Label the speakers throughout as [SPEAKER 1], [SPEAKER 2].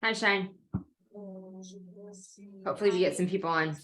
[SPEAKER 1] Hi, Shine. Hopefully we get some people on.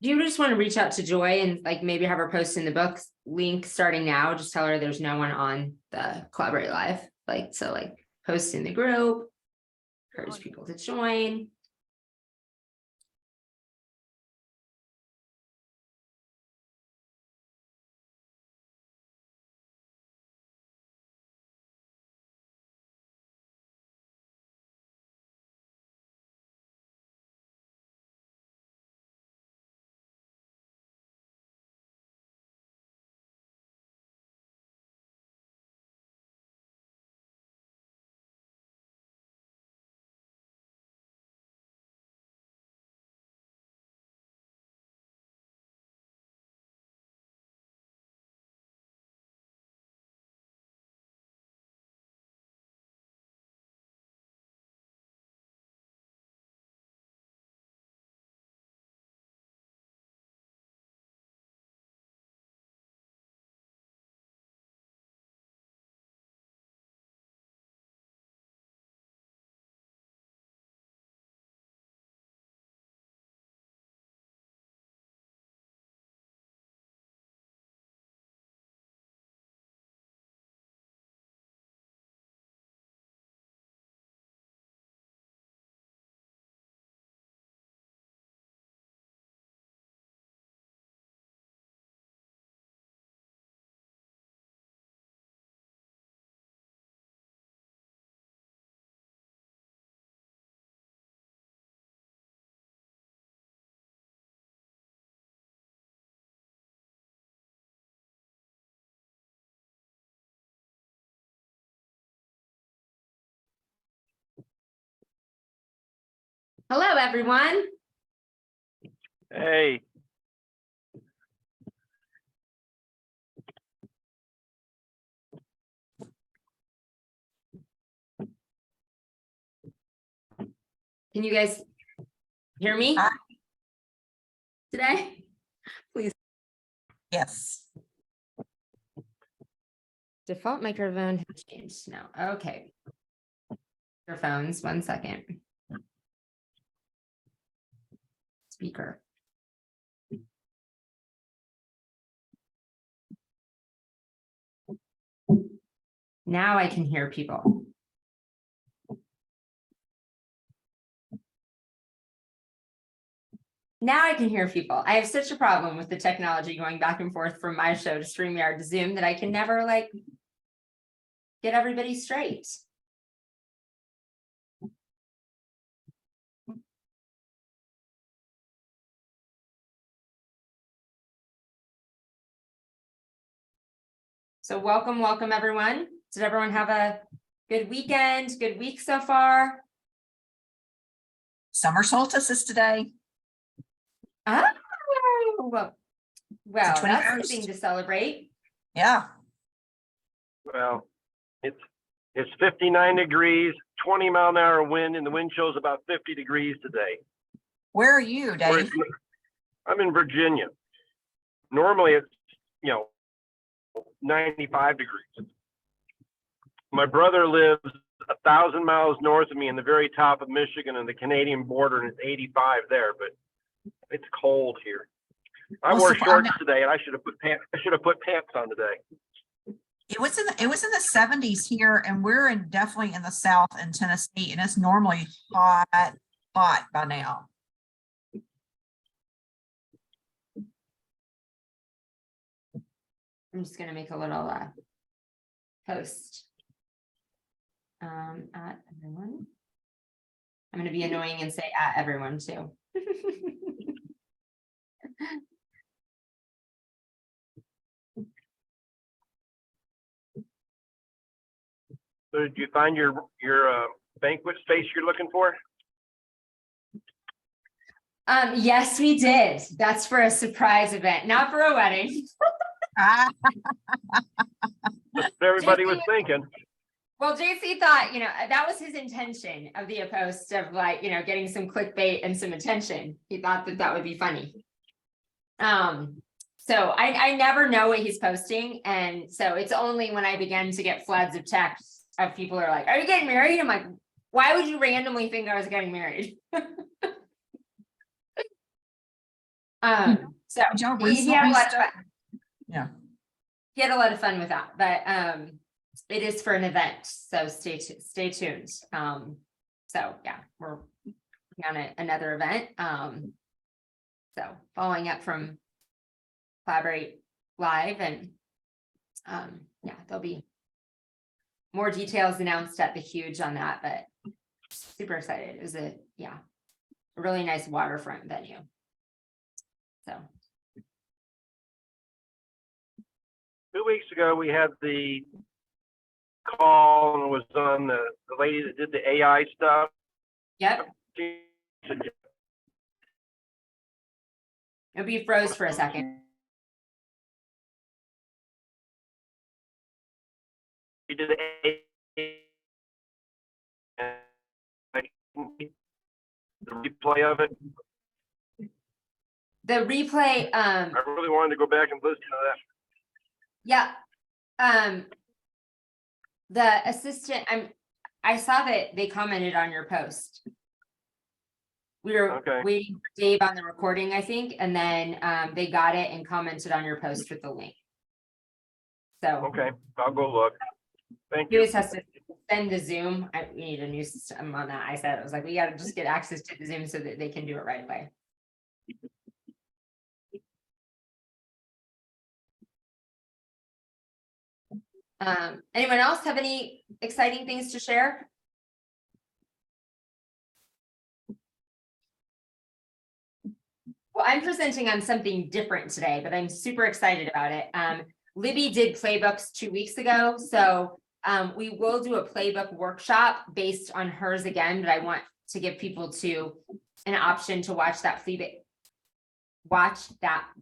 [SPEAKER 1] Do you just want to reach out to Joy and like maybe have her post in the books link starting now? Just tell her there's no one on the Collaborate Live. Like, so like post in the group, encourage people to join. Hello, everyone.
[SPEAKER 2] Hey.
[SPEAKER 1] Can you guys hear me
[SPEAKER 3] Hi.
[SPEAKER 1] today? Please.
[SPEAKER 3] Yes.
[SPEAKER 1] Default microphone has changed now. Okay. Microphones, 1 second. Speaker. Now I can hear people. Now I can hear people. I have such a problem with the technology going back and forth from my show to StreamYard to Zoom that I can never like get everybody straight. So welcome everyone. Did everyone have a good weekend, good week so far?
[SPEAKER 3] Summer solstice is today.
[SPEAKER 1] Oh, well, that's the
[SPEAKER 3] 21st.
[SPEAKER 1] thing to celebrate.
[SPEAKER 3] Yeah.
[SPEAKER 2] Well, it's 59 degrees, 20-mile-an-hour wind, and the wind chill's about 50 degrees today.
[SPEAKER 3] Where are you, Dave?
[SPEAKER 2] I'm in Virginia. Normally it's 95 degrees. My brother lives 1,000 miles north of me in the very top of Michigan and the Canadian border, and it's 85 there, but it's cold here. I
[SPEAKER 3] Well,
[SPEAKER 2] wore
[SPEAKER 3] so
[SPEAKER 2] shorts today, and I should have put pants on today.
[SPEAKER 3] It was in the 70s here, and we're definitely in the South in Tennessee, and it's normally hot by now.
[SPEAKER 1] I'm just gonna make a little post. At everyone. I'm gonna be annoying and say at everyone too.
[SPEAKER 2] So did you find your banquet space you're looking for?
[SPEAKER 1] Yes, we did. That's for a surprise event, not for a wedding.
[SPEAKER 3] Ah,
[SPEAKER 2] That's what everybody
[SPEAKER 1] JC
[SPEAKER 2] was thinking.
[SPEAKER 1] Well, JC thought, that was his intention of the post of like, getting some clickbait and some attention. He thought that would be funny. So I never know what he's posting. And so it's only when I begin to get floods of texts of people are like, are you getting married? I'm like, why would you randomly think I was getting married? So
[SPEAKER 3] did y'all
[SPEAKER 1] he had a
[SPEAKER 3] recently
[SPEAKER 1] lot of
[SPEAKER 3] start-
[SPEAKER 1] fun.
[SPEAKER 3] Yeah.
[SPEAKER 1] He had a lot of fun with that, but it is for an event, so stay tuned. So yeah, we're on another event. So following up from Collaborate Live, and yeah, there'll be more details announced at the Huge on that, but super excited. It was a really nice waterfront venue. So
[SPEAKER 2] 2 weeks ago, we had the call and it was on the lady that did the AI stuff.
[SPEAKER 1] yep,
[SPEAKER 2] She said,
[SPEAKER 1] it'll be froze for a second.
[SPEAKER 2] she did the replay of it.
[SPEAKER 1] The replay,
[SPEAKER 2] I really wanted to go back and listen to that.
[SPEAKER 1] yeah. The assistant, I saw that they commented on your post. We were
[SPEAKER 2] Okay.
[SPEAKER 1] waiting for Dave on the recording, I think, and then they got it and commented on your post with the link. So
[SPEAKER 2] Okay, I'll go look. Thank
[SPEAKER 1] he
[SPEAKER 2] you.
[SPEAKER 1] always has to send the Zoom. We need a new system on that. I said, I was like, we gotta just get access to the Zoom so that they can do it right away. Anyone else have any exciting things to share? Well, I'm presenting on something different today, but I'm super excited about it. Libby did playbooks 2 weeks ago, so we will do a playbook workshop based on hers again, but I want to give people an option to watch that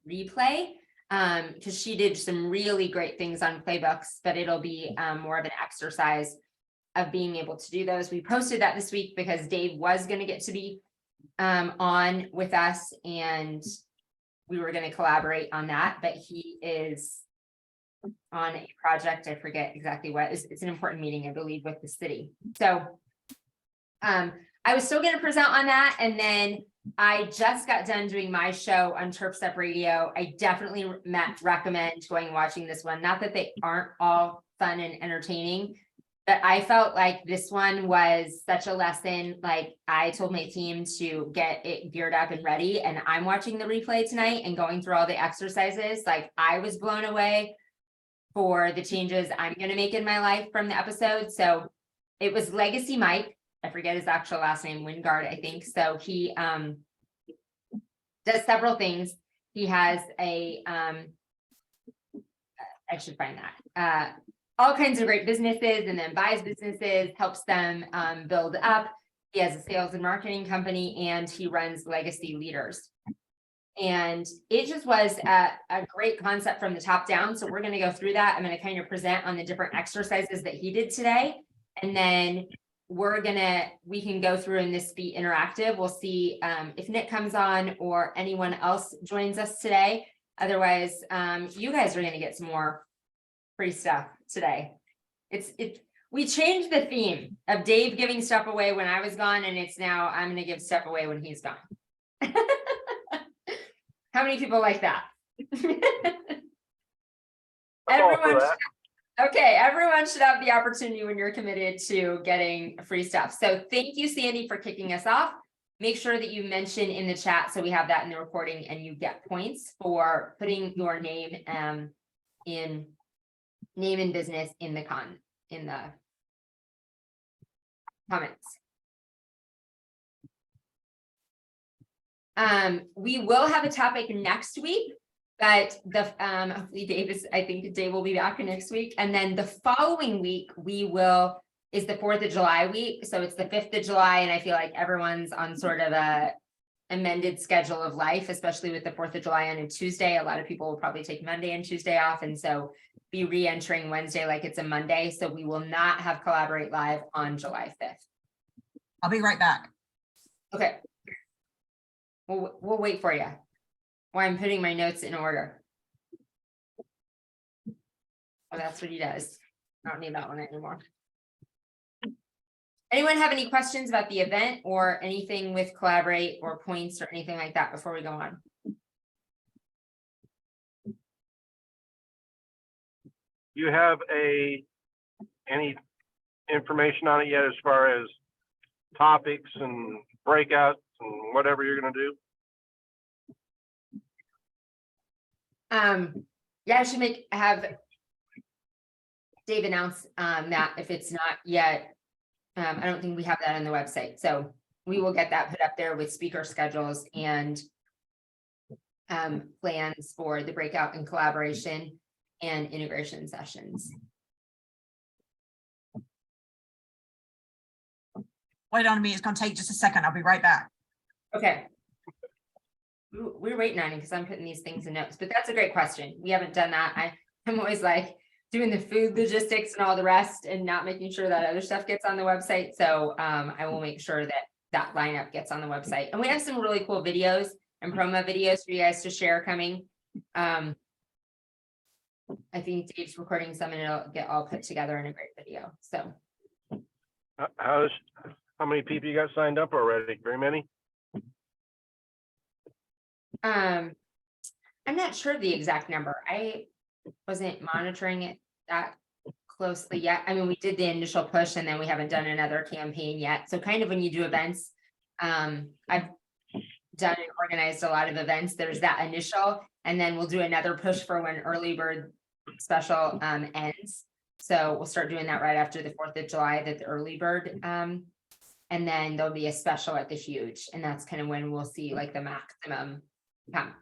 [SPEAKER 1] replay. Because she did some really great things on playbooks, but it'll be more of an exercise of being able to do those. We posted that this week because Dave was going to get to be on with us, and we were going to collaborate on that, but he is on a project. I forget exactly what. It's an important meeting, I believe, with the city. So I was still going to present on that, and then I just got done doing my show on Turf Step Radio. I definitely recommend going and watching this one. Not that they aren't all fun and entertaining, but I felt like this one was such a lesson. Like, I told my team to get it geared up and ready, and I'm watching the replay tonight and going through all the exercises. Like, I was blown away for the changes I'm going to make in my life from the episode. So it was Legacy Mike. I forget his actual last name, Wingard, I think. So he does several things. He has I should find that, all kinds of great businesses, and then buys businesses, helps them build up. He has a sales and marketing company, and he runs Legacy Leaders. And it just was a great concept from the top down. So we're going to go through that. I'm going to kind of present on the different exercises that he did today. And then we can go through and this be interactive. We'll see if Nick comes on or anyone else joins us today. Otherwise, you guys are going to get some more free stuff today. We changed the theme of Dave giving stuff away when I was gone, and it's now I'm going to give stuff away when he's gone. How many people like that? Everyone. Okay, everyone should have the opportunity when you're committed to getting free stuff. So thank you, Sandy, for kicking us off. Make sure that you mention in the chat so we have that in the recording, and you get points for putting your name in name and business in the comments. We will have a topic next week, but hopefully I think Dave will be back next week. And then the following week is the 4th of July week. So it's the 5th of July. And I feel like everyone's on sort of a amended schedule of life, especially with the 4th of July on a Tuesday. A lot of people will probably take Monday and Tuesday off. And so be re-entering Wednesday like it's a Monday. So we will not have Collaborate Live on July 5th.
[SPEAKER 3] I'll be right back.
[SPEAKER 1] Okay. We'll wait for you while I'm putting my notes in order. Oh, that's what he does. I don't need that one anymore. Anyone have any questions about the event or anything with Collaborate or points or anything like that before we go on?
[SPEAKER 2] You have any information on it yet as far as topics and breakouts and whatever you're going to do?
[SPEAKER 1] Yeah, I should have Dave announce that if it's not yet. I don't think we have that on the website, so we will get that put up there with speaker schedules and plans for the breakout and collaboration and integration sessions.
[SPEAKER 3] Wait on me. It's going to take just a second. I'll be right back.
[SPEAKER 1] Okay. We're waiting on it because I'm putting these things in notes, but that's a great question. We haven't done that. I'm always like doing the food logistics and all the rest and not making sure that other stuff gets on the website. So I will make sure that lineup gets on the website. And we have some really cool videos and promo videos for you guys to share coming. I think Dave's recording some and it'll get all put together in a great video. So
[SPEAKER 2] How many people you got signed up already? Very many?
[SPEAKER 1] I'm not sure the exact number. I wasn't monitoring it that closely yet. I mean, we did the initial push and then we haven't done another campaign yet. So kind of when you do events, I've done and organized a lot of events. There's that initial, and then we'll do another push for when early bird special ends. So we'll start doing that right after the 4th of July, that the early bird, and then there'll be a special at the huge, and that's kind of when we'll see like the maximum.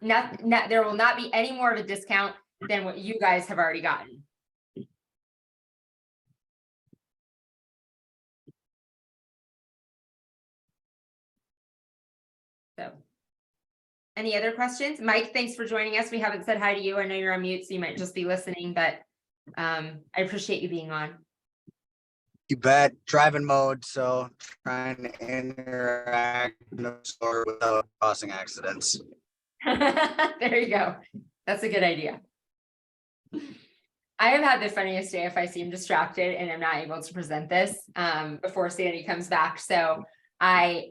[SPEAKER 1] There will not be any more of a discount than what you guys have already gotten. So, any other questions? Mike, thanks for joining us. We haven't said hi to you. I know you're on mute, so you might just be listening, but I appreciate you being on.
[SPEAKER 4] You bet. Driving mode, so trying to interact in the store without causing accidents.
[SPEAKER 1] There you go. That's a good idea. I have had the funniest day if I seem distracted and I'm not able to present this before Sandy comes back. So I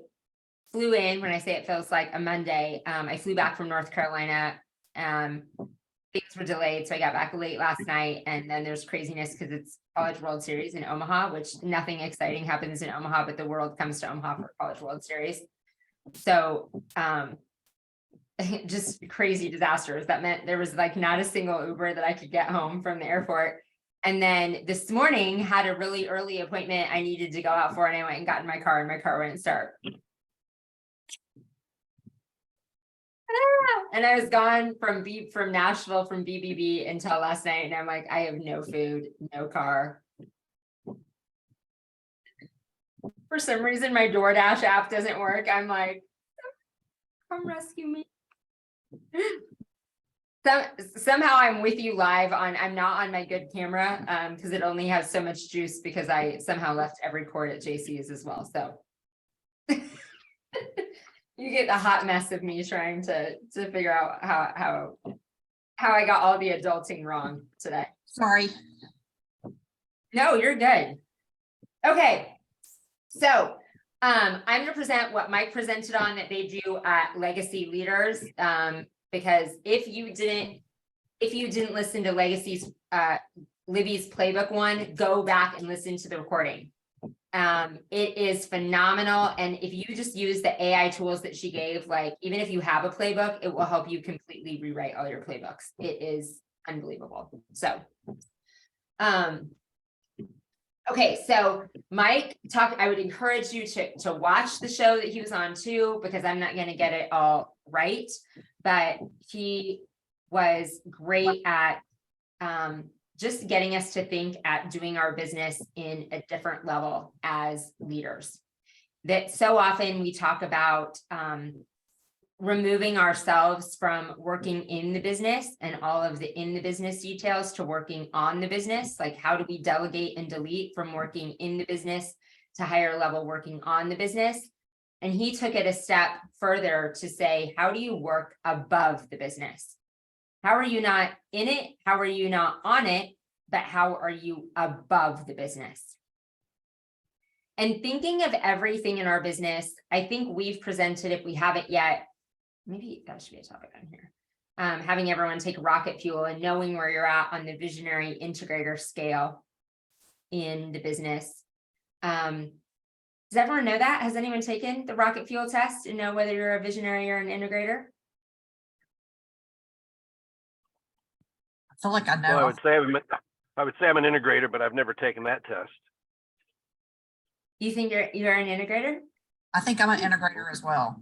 [SPEAKER 1] flew in, when I say it feels like a Monday, I flew back from North Carolina. Things were delayed, so I got back late last night, and then there's craziness because it's College World Series in Omaha, which nothing exciting happens in Omaha, but the world comes to Omaha for College World Series. So just crazy disasters. That meant there was like not a single Uber that I could get home from the airport. And then this morning had a really early appointment I needed to go out for, and I went and got in my car and my car wouldn't start. And I was gone from Nashville from BBB until last night, and I'm like, I have no food, no car. For some reason, my DoorDash app doesn't work. I'm like, come rescue me. Somehow I'm with you live on, I'm not on my good camera because it only has so much juice because I somehow left every cord at JC's as well. So you get a hot mess of me trying to figure out how I got all the adulting wrong today.
[SPEAKER 3] Sorry.
[SPEAKER 1] No, you're good. Okay. So I'm going to present what Mike presented on that they do at Legacy Leaders. Because if you didn't listen to Legacy's Libby's Playbook one, go back and listen to the recording. It is phenomenal. And if you just use the AI tools that she gave, like even if you have a playbook, it will help you completely rewrite all your playbooks. It is unbelievable. So, okay, so Mike I would encourage you to watch the show that he was on too, because I'm not gonna get it all right. But he was great at just getting us to think at doing our business in a different level as leaders. That so often we talk about removing ourselves from working in the business and all of the in the business details to working on the business. Like, how do we delegate and delete from working in the business to higher level working on the business? And he took it a step further to say, how do you work above the business? How are you not in it? How are you not on it? But how are you above the business? And thinking of everything in our business, I think we've presented, if we haven't yet, maybe that should be a topic on here. Having everyone take rocket fuel and knowing where you're at on the visionary integrator scale in the business. Does everyone know that? Has anyone taken the rocket fuel test and know whether you're a visionary or an integrator?
[SPEAKER 3] I feel like I
[SPEAKER 2] Well,
[SPEAKER 3] know.
[SPEAKER 2] I would say I'm an integrator, but I've never taken that test.
[SPEAKER 1] You think you're an integrator?
[SPEAKER 3] I think I'm an integrator as well.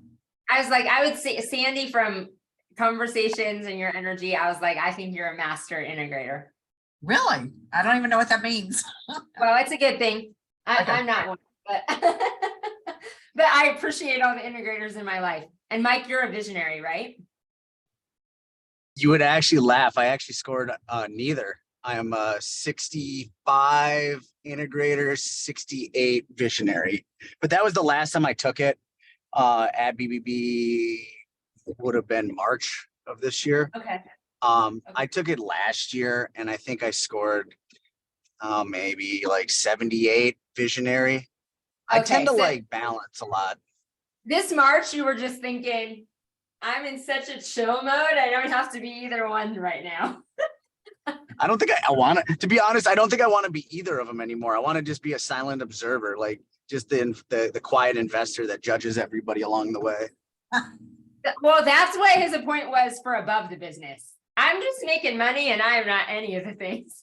[SPEAKER 1] I was like, I would say Sandy from conversations and your energy. I was like, I think you're a master integrator.
[SPEAKER 3] Really? I don't even know what that means.
[SPEAKER 1] Well, it's a good thing.
[SPEAKER 3] Okay.
[SPEAKER 1] I'm not one, but but I appreciate all the integrators in my life. And Mike, you're a visionary, right?
[SPEAKER 4] You would actually laugh. I actually scored neither. I am a 65 integrator, 68 visionary. But that was the last time I took it. At BBB would have been March of this year.
[SPEAKER 1] Okay.
[SPEAKER 4] I took it last year and I think I scored maybe like 78 visionary. I
[SPEAKER 1] Okay,
[SPEAKER 4] tend to
[SPEAKER 1] so
[SPEAKER 4] like balance a lot.
[SPEAKER 1] this March, you were just thinking, I'm in such a chill mode. I don't have to be either one right now.
[SPEAKER 4] I don't think I want to be honest. I don't think I want to be either of them anymore. I want to just be a silent observer, like just the quiet investor that judges everybody along the way.
[SPEAKER 1] Well, that's what his point was for above the business. I'm just making money and I'm not any of the things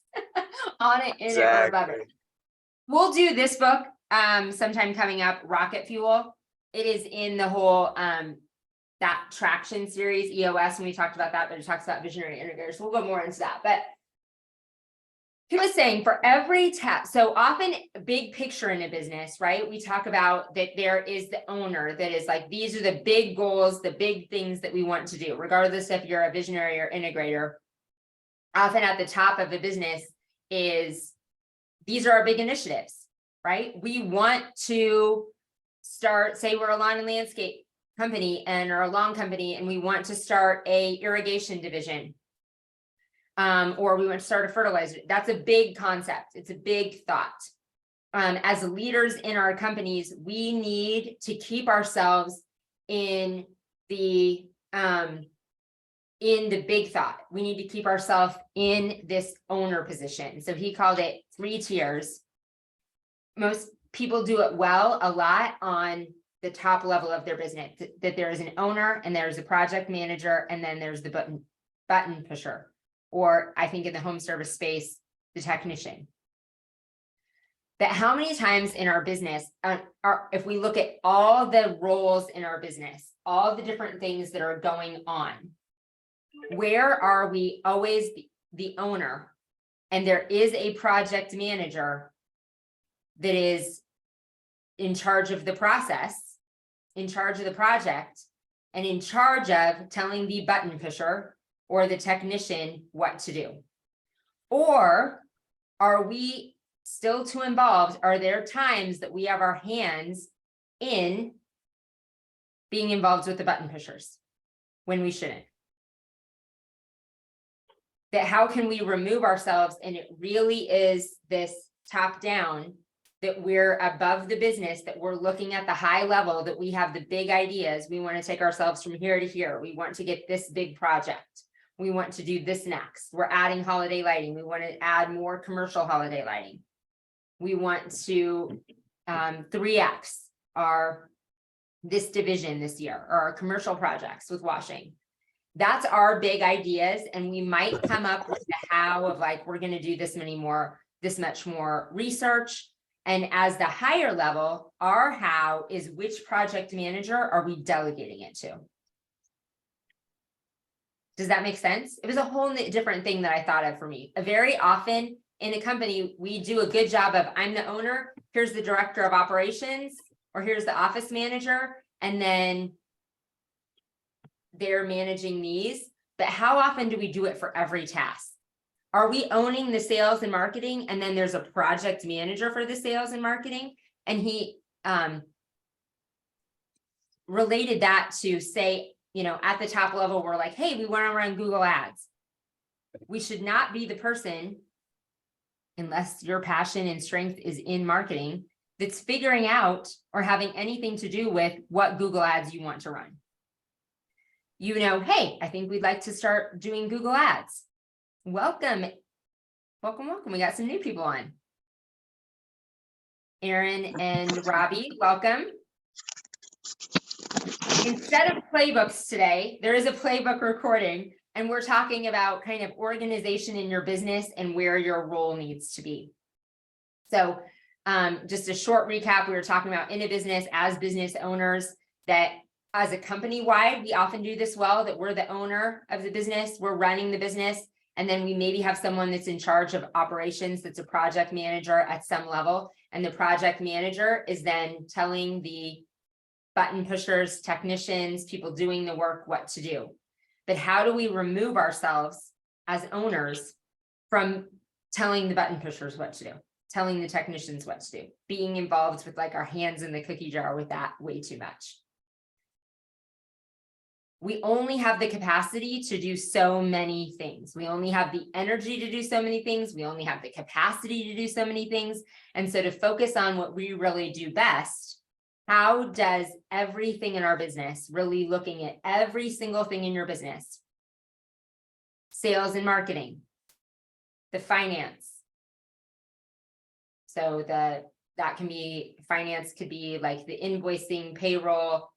[SPEAKER 1] on it, in it, or above it. We'll do this book sometime coming up, Rocket Fuel. It is in the whole that traction series, EOS, when we talked about that, but it talks about visionary integrators. We'll go more into that. But he was saying for every so often big picture in a business, right? We talk about that there is the owner that is like, these are the big goals, the big things that we want to do, regardless if you're a visionary or integrator. Often at the top of a business is, these are our big initiatives, right? We want to start, say we're a lawn and landscape company or a lawn company, and we want to start a irrigation division. Or we want to start a fertilizer. That's a big concept. It's a big thought. As leaders in our companies, we need to keep ourselves in the big thought. We need to keep ourselves in this owner position. So he called it 3 tiers. Most people do it well a lot on the top level of their business, that there is an owner and there's a project manager, and then there's the button pusher. Or I think in the home service space, the technician. That how many times in our business, if we look at all the roles in our business, all the different things that are going on, where are we always the owner? And there is a project manager that is in charge of the process, in charge of the project, and in charge of telling the button pusher or the technician what to do? Or are we still too involved? Are there times that we have our hands in being involved with the button pushers when we shouldn't? That how can we remove ourselves? And it really is this top down, that we're above the business, that we're looking at the high level, that we have the big ideas. We want to take ourselves from here to here. We want to get this big project. We want to do this next. We're adding holiday lighting. We want to add more commercial holiday lighting. We want to 3X our this division this year, or our commercial projects with washing. That's our big ideas, and we might come up with the how of like, we're gonna do this much more research. And as the higher level, our how is which project manager are we delegating it to? Does that make sense? It was a whole different thing that I thought of for me. Very often in a company, we do a good job of, I'm the owner, here's the director of operations, or here's the office manager, and then they're managing these. But how often do we do it for every task? Are we owning the sales and marketing, and then there's a project manager for the sales and marketing? And he related that to say, you know, at the top level, we're like, hey, we want to run Google Ads. We should not be the person, unless your passion and strength is in marketing, that's figuring out or having anything to do with what Google Ads you want to run. You know, hey, I think we'd like to start doing Google Ads. Welcome. Welcome, welcome. We got some new people on. Aaron and Robbie, welcome. Instead of playbooks today, there is a playbook recording, and we're talking about kind of organization in your business and where your role needs to be. So just a short recap, we were talking about in a business as business owners, that as a company wide, we often do this well, that we're the owner of the business, we're running the business, and then we maybe have someone that's in charge of operations, that's a project manager at some level, and the project manager is then telling the button pushers, technicians, people doing the work what to do. But how do we remove ourselves as owners from telling the button pushers what to do, telling the technicians what to do, being involved with like our hands in the cookie jar with that way too much? We only have the capacity to do so many things. We only have the energy to do so many things. We only have the capacity to do so many things. And so to focus on what we really do best, how does everything in our business, really looking at every single thing in your business, sales and marketing, the finance. So that can be, finance could be like the invoicing, payroll,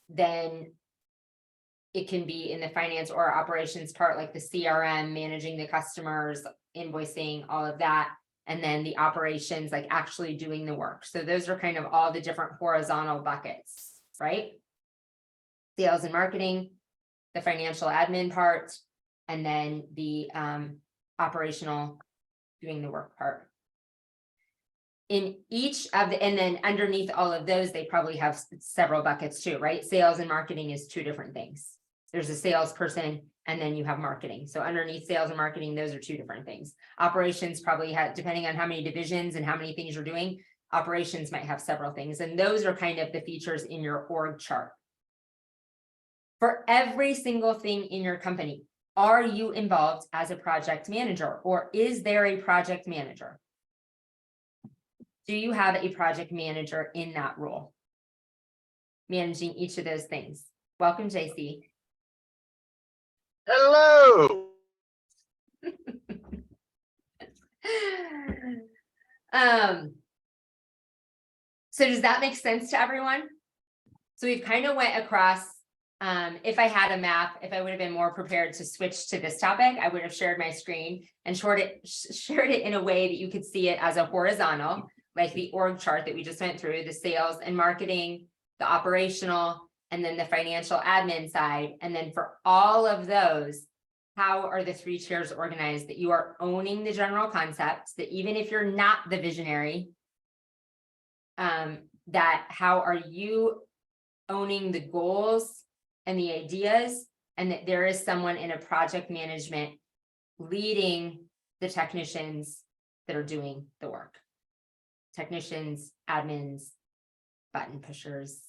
[SPEAKER 1] then it can be in the finance or operations part, like the CRM, managing the customers, invoicing, all of that. And then the operations, like actually doing the work. So those are kind of all the different horizontal buckets, right? Sales and marketing, the financial admin part, and then the operational doing the work part. In each of the, and then underneath all of those, they probably have several buckets too, right? Sales and marketing is two different things. There's a salesperson, and then you have marketing. So underneath sales and marketing, those are two different things. Operations probably have, depending on how many divisions and how many things you're doing, operations might have several things. And those are kind of the features in your org chart. For every single thing in your company, are you involved as a project manager, or is there a project manager? Do you have a project manager in that role, managing each of those things? Welcome, JC.
[SPEAKER 2] Hello.
[SPEAKER 1] So does that make sense to everyone? So we've kind of went across, if I had a map, if I would have been more prepared to switch to this topic, I would have shared my screen and shared it in a way that you could see it as a horizontal, like the org chart that we just went through, the sales and marketing, the operational, and then the financial admin side. And then for all of those, how are the three tiers organized, that you are owning the general concepts, that even if you're not the visionary, that how are you owning the goals and the ideas, and that there is someone in a project management leading the technicians that are doing the work. Technicians, admins, button pushers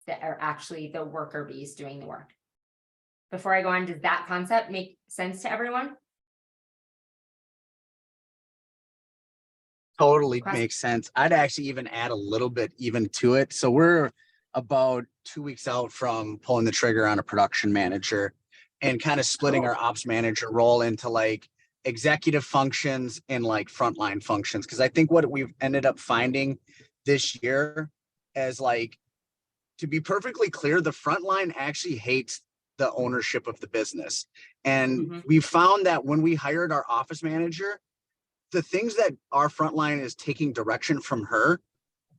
[SPEAKER 1] that are actually the worker bees doing the work. Before I go on, does that concept make sense to everyone?
[SPEAKER 4] Totally makes sense. I'd actually even add a little bit even to it. So we're about 2 weeks out from pulling the trigger on a production manager and kind of splitting our ops manager role into like executive functions and like frontline functions. Because I think what we've ended up finding this year as, like, to be perfectly clear, the frontline actually hates the ownership of the business. And
[SPEAKER 1] Mhm.
[SPEAKER 4] we found that when we hired our office manager, the things that our frontline is taking direction from her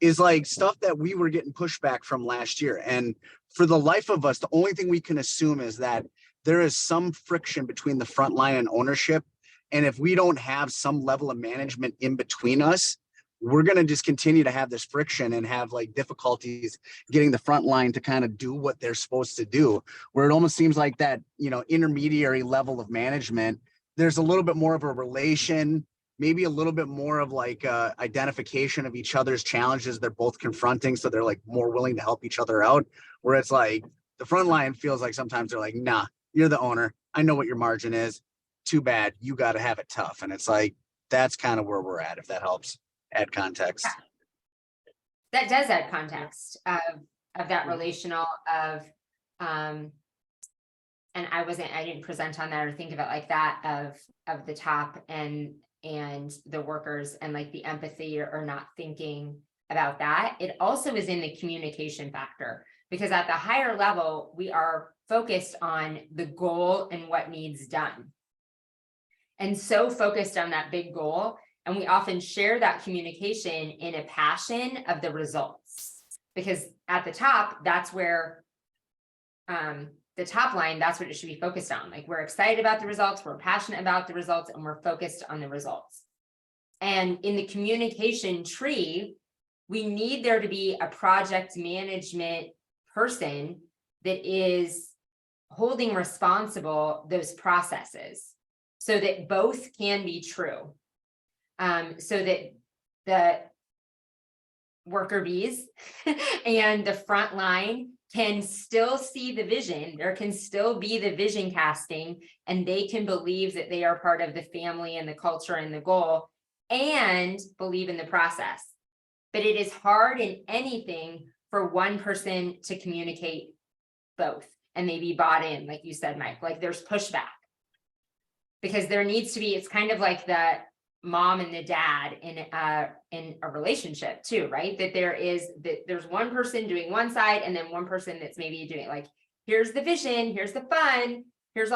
[SPEAKER 4] is like stuff that we were getting pushback from last year. And for the life of us, the only thing we can assume is that there is some friction between the front line and ownership. And if we don't have some level of management in between us, we're going to just continue to have this friction and have like difficulties getting the front line to kind of do what they're supposed to do, where it almost seems like that, intermediary level of management, there's a little bit more of a relation, maybe a little bit more of like identification of each other's challenges they're both confronting. So they're like more willing to help each other out, where it's like the front line feels like sometimes they're like, nah, you're the owner. I know what your margin is. Too bad. You got to have it tough. And it's like, that's kind of where we're at, if that helps add context.
[SPEAKER 1] That does add context of that relational of, and I didn't present on that or think of it like that of the top and the workers and like the empathy or not thinking about that. It also is in the communication factor, because at the higher level, we are focused on the goal and what needs done. And so focused on that big goal. And we often share that communication in a passion of the results, because at the top, that's where the top line, that's what it should be focused on. Like, we're excited about the results, we're passionate about the results, and we're focused on the results. And in the communication tree, we need there to be a project management person that is holding responsible those processes so that both can be true. So that the worker bees and the front line can still see the vision. There can still be the vision casting, and they can believe that they are part of the family and the culture and the goal, and believe in the process. But it is hard in anything for one person to communicate both and they be bought in, like you said, Mike. Like, there's pushback, because there needs to be, it's kind of like the mom and the dad in a relationship too, right? That there's one person doing one side and then one person that's maybe doing like, here's the vision, here's the fun, here's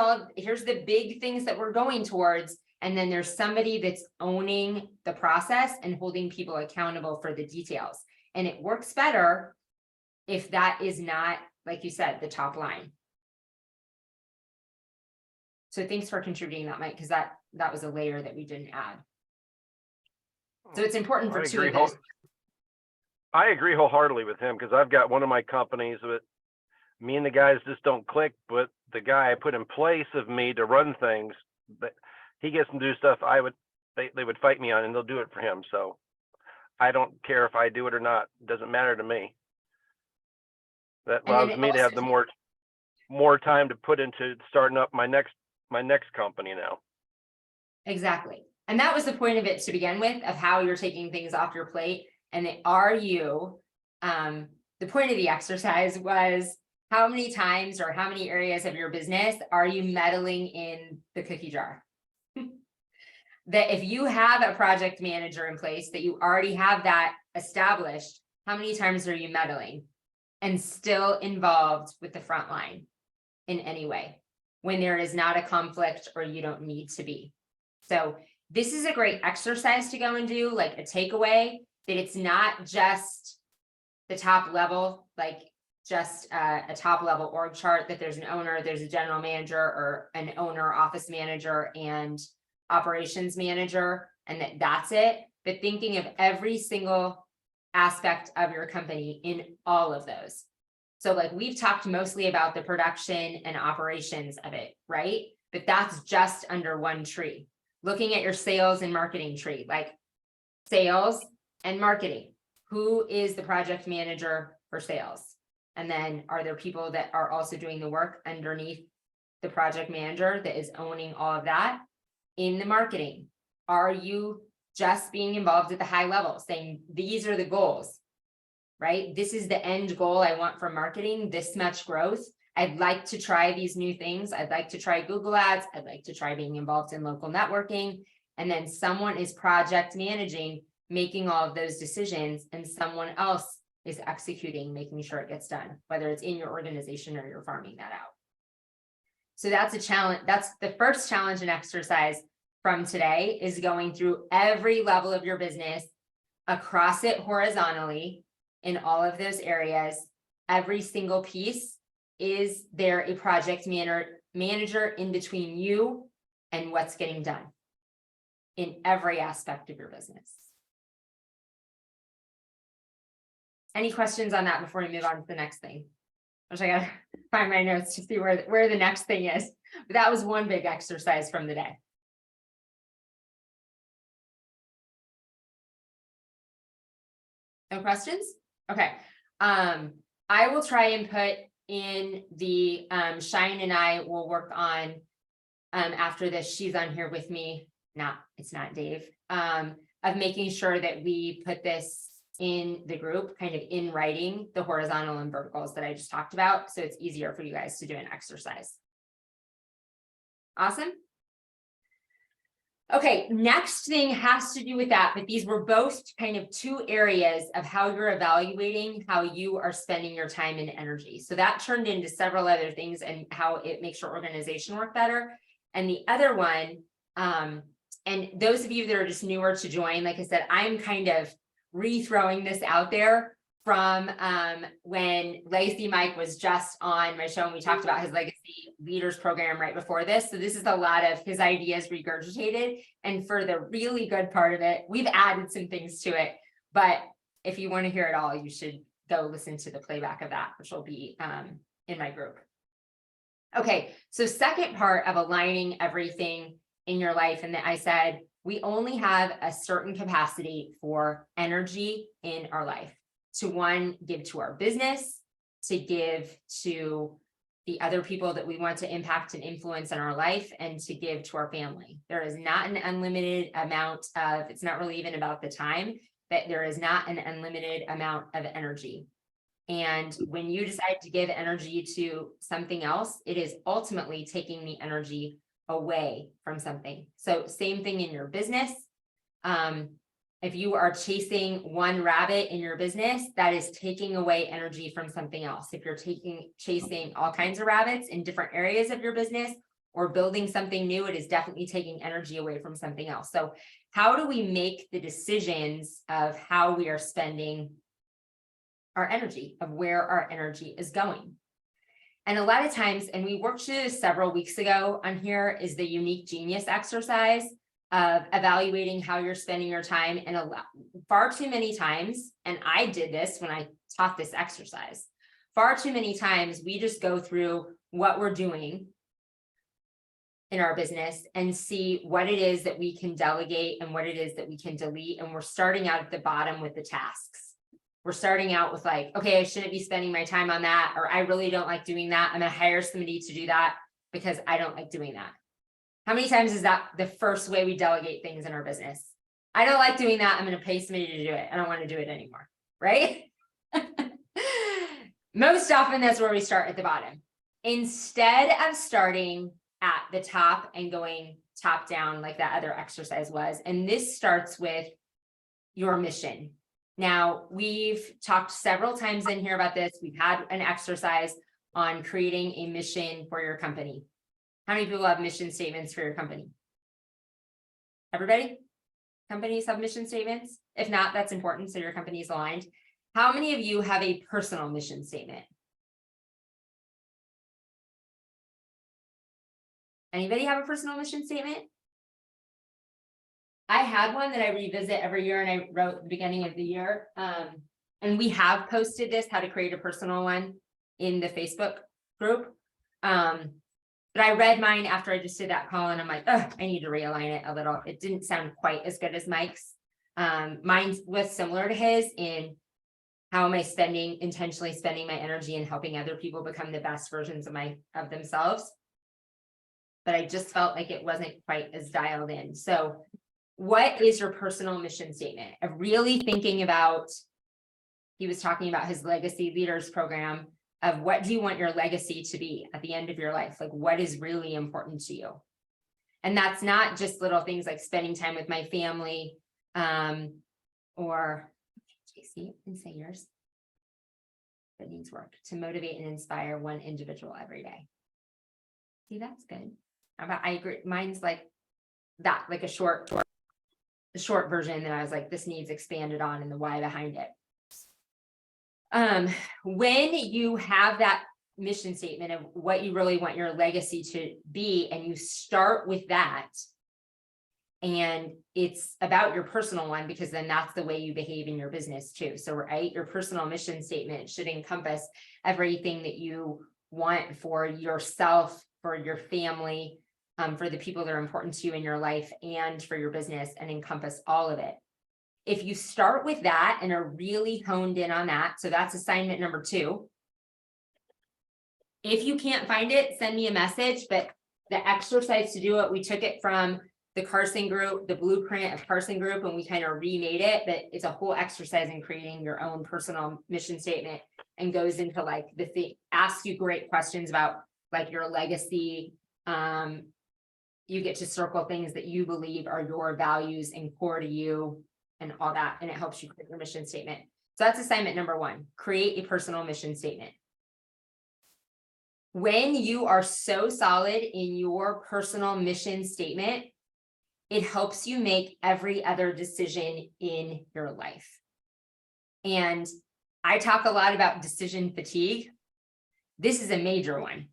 [SPEAKER 1] the big things that we're going towards. And then there's somebody that's owning the process and holding people accountable for the details. And it works better if that is not, like you said, the top line. So thanks for contributing that, Mike, because that was a layer that we didn't add. So it's important for two of those.
[SPEAKER 2] I agree wholeheartedly with him, because I've got one of my companies that me and the guys just don't click, but the guy I put in place of me to run things, but he gets to do stuff they would fight me on, and they'll do it for him. So I don't care if I do it or not. It doesn't matter to me. That allows me to have the more time to put into starting up my next company now.
[SPEAKER 1] Exactly. And that was the point of it to begin with, of how you're taking things off your plate. And the point of the exercise was, how many times or how many areas of your business are you meddling in the cookie jar? That if you have a project manager in place, that you already have that established, how many times are you meddling and still involved with the front line in any way when there is not a conflict or you don't need to be? So this is a great exercise to go and do, like a takeaway, that it's not just the top level, like just a top level org chart, that there's an owner, there's a general manager, or an owner, office manager, and operations manager, and that's it. But thinking of every single aspect of your company in all of those. So like, we've talked mostly about the production and operations of it, right? But that's just under one tree. Looking at your sales and marketing tree, like sales and marketing. Who is the project manager for sales? And then are there people that are also doing the work underneath the project manager that is owning all of that? In the marketing, are you just being involved at the high level, saying these are the goals, right? This is the end goal I want for marketing, this much growth. I'd like to try these new things. I'd like to try Google Ads. I'd like to try being involved in local networking. And then someone is project managing, making all of those decisions, and someone else is executing, making sure it gets done, whether it's in your organization or you're farming that out. So that's a challenge. That's the first challenge and exercise from today, is going through every level of your business, across it horizontally in all of those areas. Every single piece, is there a project manager in between you and what's getting done in every aspect of your business? Any questions on that before we move on to the next thing? Which I gotta find my notes to see where the next thing is. But that was one big exercise from the day. No questions? Okay. I will try and put in the Shine, and I will work on after this, she's on here with me. It's not Dave. Of making sure that we put this in the group, kind of in writing, the horizontal and verticals that I just talked about, so it's easier for you guys to do an exercise. Awesome. Okay, next thing has to do with that, but these were both kind of two areas of how you're evaluating how you are spending your time and energy. So that turned into several other things and how it makes your organization work better. And the other one, and those of you that are just newer to join, like I said, I'm kind of re-throwing this out there from when Lacey Mike was just on my show and we talked about his legacy leaders program right before this. So this is a lot of his ideas regurgitated, and for the really good part of it, we've added some things to it. But if you want to hear it all, you should go listen to the playback of that, which will be in my group. Okay, so second part of aligning everything in your life, and that I said we only have a certain capacity for energy in our life, to one, give to our business, to give to the other people that we want to impact and influence in our life, and to give to our family. There is not an unlimited amount of, it's not really even about the time, that there is not an unlimited amount of energy. And when you decide to give energy to something else, it is ultimately taking the energy away from something. So same thing in your business. If you are chasing one rabbit in your business, that is taking away energy from something else. If you're chasing all kinds of rabbits in different areas of your business or building something new, it is definitely taking energy away from something else. So how do we make the decisions of how we are spending our energy, of where our energy is going? And a lot of times, and we worked through this several weeks ago on here, is the unique genius exercise of evaluating how you're spending your time. And far too many times, and I did this when I taught this exercise, far too many times we just go through what we're doing in our business and see what it is that we can delegate and what it is that we can delete. And we're starting out at the bottom with the tasks. We're starting out with like, okay, I shouldn't be spending my time on that, or I really don't like doing that. I'm going to hire somebody to do that because I don't like doing that. How many times is that the first way we delegate things in our business? I don't like doing that. I'm going to pay somebody to do it. I don't want to do it anymore, right? Most often that's where we start at the bottom. Instead of starting at the top and going top down like that other exercise was. And this starts with your mission. Now, we've talked several times in here about this. We've had an exercise on creating a mission for your company. How many people have mission statements for your company? Everybody? Companies have mission statements? If not, that's important, so your company is aligned. How many of you have a personal mission statement? Anybody have a personal mission statement? I had one that I revisit every year, and I wrote at the beginning of the year. And we have posted this, how to create a personal one, in the Facebook group. But I read mine after I just did that call, and I'm like, oh, I need to realign it a little. It didn't sound quite as good as Mike's. Mine was similar to his in how am I intentionally spending my energy and helping other people become the best versions of themselves. But I just felt like it wasn't quite as dialed in. So what is your personal mission statement? Of really thinking about, he was talking about his legacy leaders program, of what do you want your legacy to be at the end of your life? Like, what is really important to you? And that's not just little things like spending time with my family, or JC, and say yours. That needs work to motivate and inspire one individual every day. See, that's good. I agree. Mine's like that, like a short version that I was like, this needs expanded on and the why behind it. When you have that mission statement of what you really want your legacy to be, and you start with that, and it's about your personal one, because then that's the way you behave in your business too. So, right, your personal mission statement should encompass everything that you want for yourself, for your family, for the people that are important to you in your life, and for your business, and encompass all of it. If you start with that and are really honed in on that, so that's assignment number 2. If you can't find it, send me a message, but the exercise to do it, we took it from the Carson group, the blueprint of Carson group, and we kind of remade it, but it's a whole exercise in creating your own personal mission statement, and goes into like the thing, asks you great questions about like your legacy. You get to circle things that you believe are your values and core to you and all that, and it helps you create your mission statement. So that's assignment number 1, create a personal mission statement. When you are so solid in your personal mission statement, it helps you make every other decision in your life. And I talk a lot about decision fatigue. This is a major one,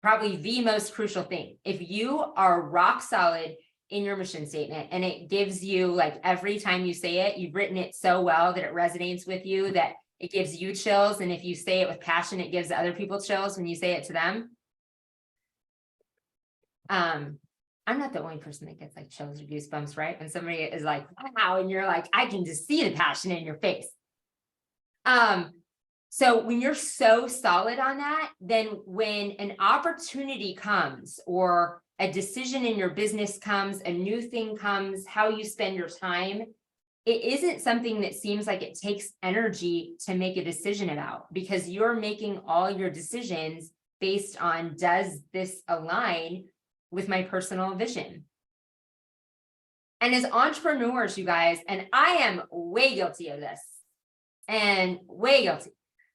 [SPEAKER 1] probably the most crucial thing. If you are rock solid in your mission statement, and it gives you, like, every time you say it, you've written it so well that it resonates with you, that it gives you chills. And if you say it with passion, it gives other people chills when you say it to them. I'm not the only person that gets like chills or goosebumps, right? When somebody is like, wow, and you're like, I can just see the passion in your face. So when you're so solid on that, then when an opportunity comes, or a decision in your business comes, a new thing comes, how you spend your time, it isn't something that seems like it takes energy to make a decision about, because you're making all your decisions based on, does this align with my personal vision? And as entrepreneurs, you guys, and I am way guilty of this, and way guilty.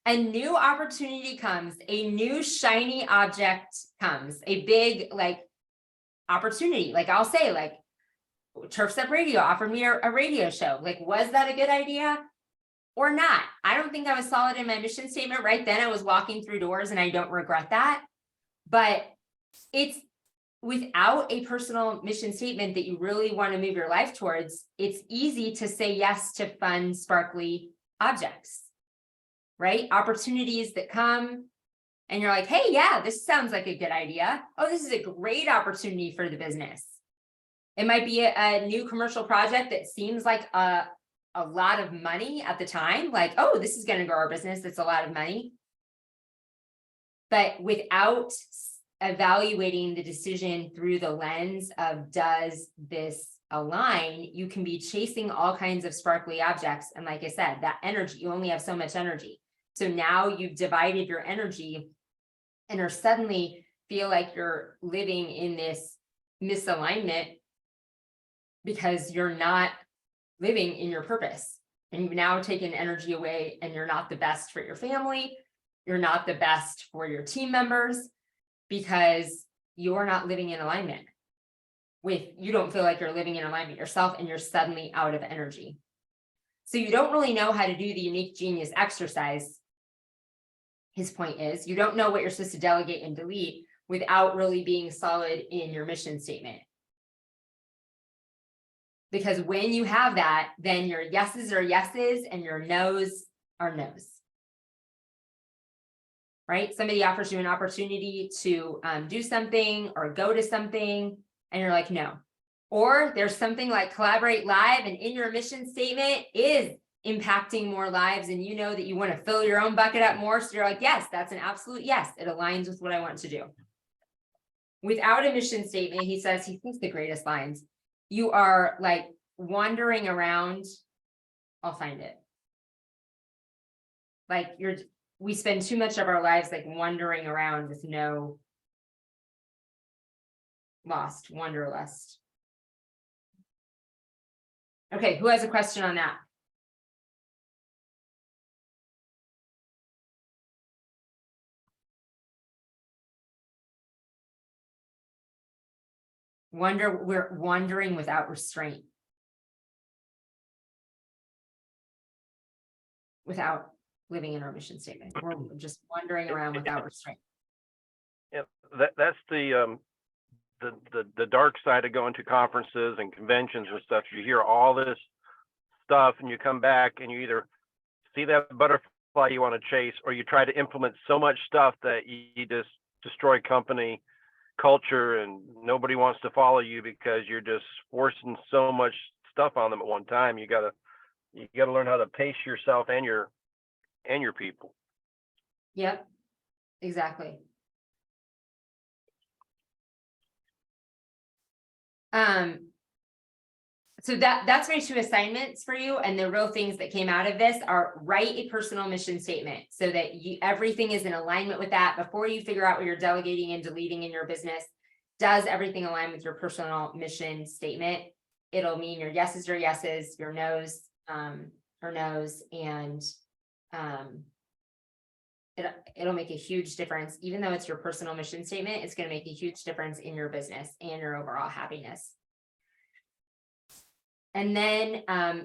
[SPEAKER 1] A new opportunity comes, a new shiny object comes, a big like opportunity. Like I'll say, like, Turf's Up Radio offered me a radio show. Like, was that a good idea or not? I don't think I was solid in my mission statement right then. I was walking through doors, and I don't regret that. But it's without a personal mission statement that you really want to move your life towards, it's easy to say yes to fun, sparkly objects, right? Opportunities that come and you're like, hey, yeah, this sounds like a good idea. Oh, this is a great opportunity for the business. It might be a new commercial project that seems like a lot of money at the time. Like, oh, this is going to grow our business. That's a lot of money. But without evaluating the decision through the lens of, does this align, you can be chasing all kinds of sparkly objects. And like I said, that energy, you only have so much energy. So now you've divided your energy, and are suddenly feel like you're living in this misalignment, because you're not living in your purpose. And you've now taken energy away, and you're not the best for your family. You're not the best for your team members, because you're not living in alignment with, you don't feel like you're living in alignment yourself, and you're suddenly out of energy. So you don't really know how to do the unique genius exercise. His point is, you don't know what you're supposed to delegate and delete without really being solid in your mission statement. Because when you have that, then your yeses are yeses and your nos are nos. Right? Somebody offers you an opportunity to do something or go to something, and you're like, no. Or there's something like Collaborate Live, and in your mission statement is impacting more lives, and you know that you want to fill your own bucket up more. So you're like, yes, that's an absolute yes. It aligns with what I want to do. Without a mission statement, he says, he thinks the greatest lines, you are like wandering around. I'll find it. Like we spend too much of our lives like wandering around with no wanderlust. Okay, who has a question on that? We're wandering without restraint. Without living in our mission statement. We're just wandering around without restraint.
[SPEAKER 2] Yeah, that's the dark side of going to conferences and conventions and stuff. You hear all this stuff and you come back and you either see that butterfly you want to chase, or you try to implement so much stuff that you just destroy company culture and nobody wants to follow you because you're just forcing so much stuff on them at one time. You gotta learn how to pace yourself and your people.
[SPEAKER 1] Yep, exactly. So that's my 2 assignments for you. And the real things that came out of this are write a personal mission statement so that everything is in alignment with that before you figure out what you're delegating and deleting in your business. Does everything align with your personal mission statement? It'll mean your yeses are yeses, your no's are no's, and it'll make a huge difference. Even though it's your personal mission statement, it's going to make a huge difference in your business and your overall happiness. And then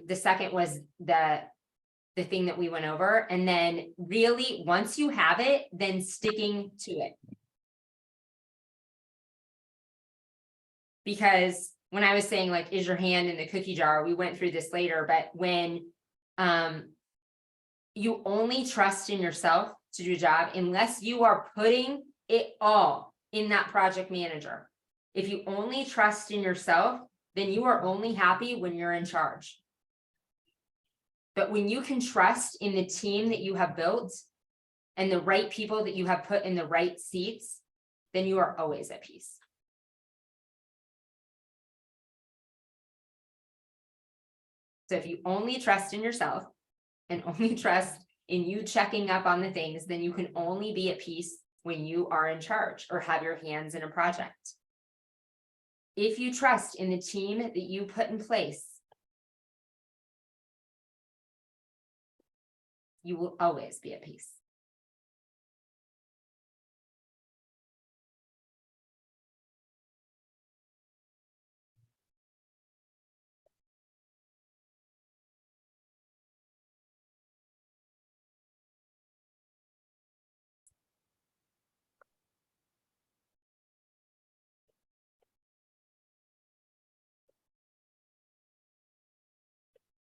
[SPEAKER 1] the second was the thing that we went over. And then really, once you have it, then sticking to it. Because when I was saying, like, is your hand in the cookie jar? We went through this later, but when you only trust in yourself to do a job, unless you are putting it all in that project manager. If you only trust in yourself, then you are only happy when you're in charge. But when you can trust in the team that you have built and the right people that you have put in the right seats, then you are always at peace. So if you only trust in yourself and only trust in you checking up on the things, then you can only be at peace when you are in charge or have your hands in a project. If you trust in the team that you put in place, you will always be at peace.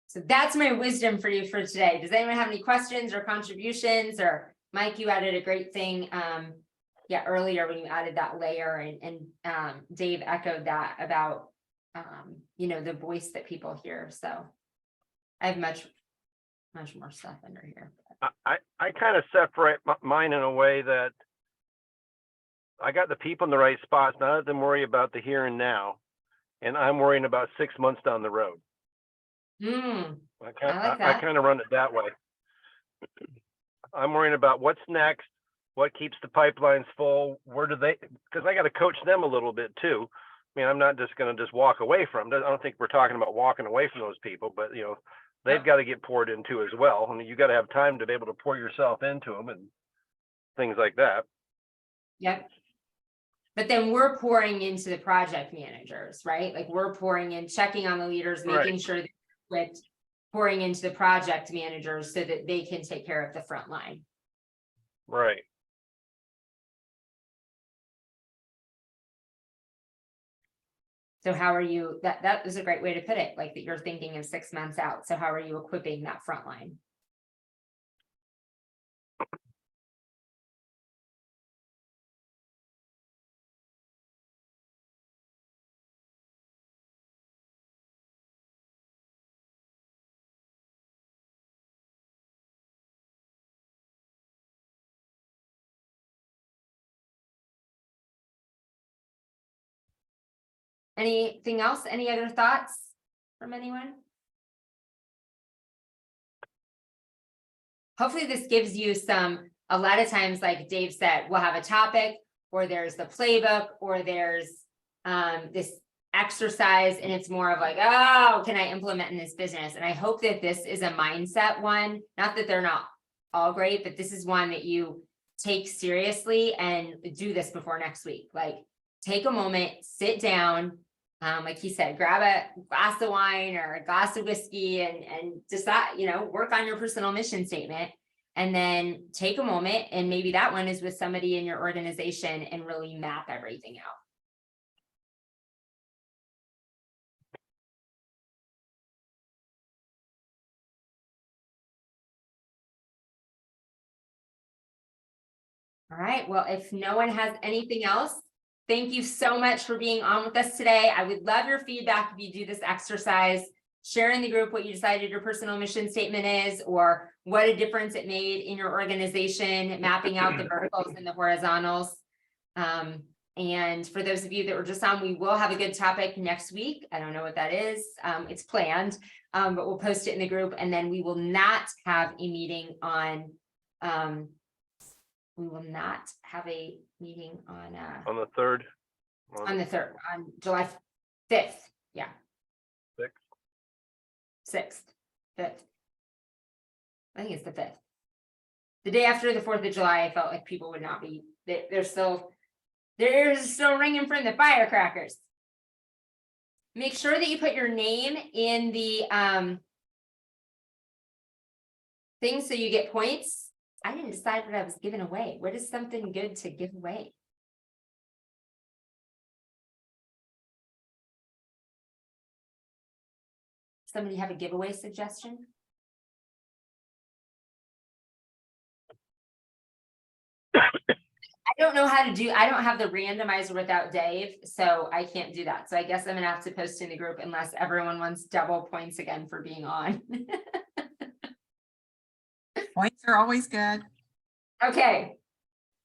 [SPEAKER 1] So that's my wisdom for you for today. Does anyone have any questions or contributions? Or Mike, you added a great thing earlier when you added that layer, and Dave echoed that about the voice that people hear. So I have much more stuff under here.
[SPEAKER 2] I kind of separate mine in a way that I got the people in the right spots. None of them worry about the here and now, and I'm worrying about 6 months down the road.
[SPEAKER 1] I like that.
[SPEAKER 2] I kind of run it that way. I'm worrying about what's next, what keeps the pipelines full, where do they, because I got to coach them a little bit too. I mean, I'm not just going to just walk away from them. I don't think we're talking about walking away from those people, but they've got to get poured into as well. I mean, you got to have time to be able to pour yourself into them and things like that.
[SPEAKER 1] Yep. But then we're pouring into the project managers, right? Like we're pouring in, checking on the leaders, making sure that with pouring into the project managers so that they can take care of the front line.
[SPEAKER 2] Right.
[SPEAKER 1] So how are you, that was a great way to put it, like that you're thinking of 6 months out. So how are you equipping that front line? Anything else? Any other thoughts from anyone? Hopefully this gives you a lot of times, like Dave said, we'll have a topic, or there's the playbook, or there's this exercise, and it's more of like, oh, can I implement in this business? And I hope that this is a mindset one, not that they're not all great, but this is one that you take seriously and do this before next week. Like, take a moment, sit down. Like he said, grab a glass of wine or a glass of whiskey and decide, work on your personal mission statement. And then take a moment, and maybe that one is with somebody in your organization, and really map everything out. All right, well, if no one has anything else, thank you so much for being on with us today. I would love your feedback if you do this exercise. Share in the group what you decided your personal mission statement is, or what a difference it made in your organization, mapping out the verticals and the horizontals. And for those of you that were just on, we will have a good topic next week. I don't know what that is. It's planned, but we'll post it in the group, and then we will not have a meeting on
[SPEAKER 2] On the 3rd.
[SPEAKER 1] on the 3rd, on July 5th. Yeah. 6th, 5th. I think it's the 5th. The day after the 4th of July, I felt like people would not be, they're still ringing from the firecrackers. Make sure that you put your name in the thing so you get points. I didn't decide what I was giving away. What is something good to give away? Somebody have a giveaway suggestion? I don't know how to do, I don't have the randomizer without Dave, so I can't do that. So I guess I'm gonna have to post in the group unless everyone wants double points again for being on.
[SPEAKER 3] Points are always good.
[SPEAKER 1] Okay.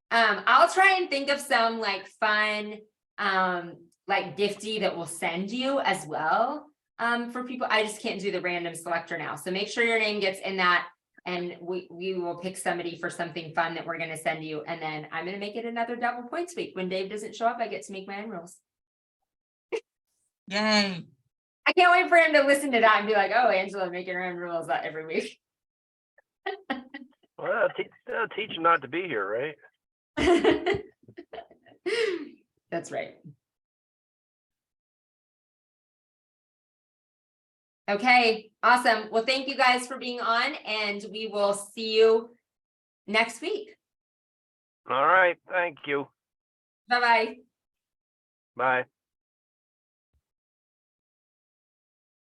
[SPEAKER 1] I'll try and think of some like fun, like gifty that we'll send you as well. For people, I just can't do the random selector now. So make sure your name gets in that, and we will pick somebody for something fun that we're going to send you. And then I'm going to make it another double points week. When Dave doesn't show up, I get to make my own rules.
[SPEAKER 3] Yay.
[SPEAKER 1] I can't wait for him to listen to that and be like, oh, Angela making her own rules every week.
[SPEAKER 2] Well, teach him not to be here, right?
[SPEAKER 1] That's right. Okay, awesome. Well, thank you guys for being on, and we will see you next week.
[SPEAKER 2] All right. Thank you.
[SPEAKER 1] Bye-bye.
[SPEAKER 2] Bye.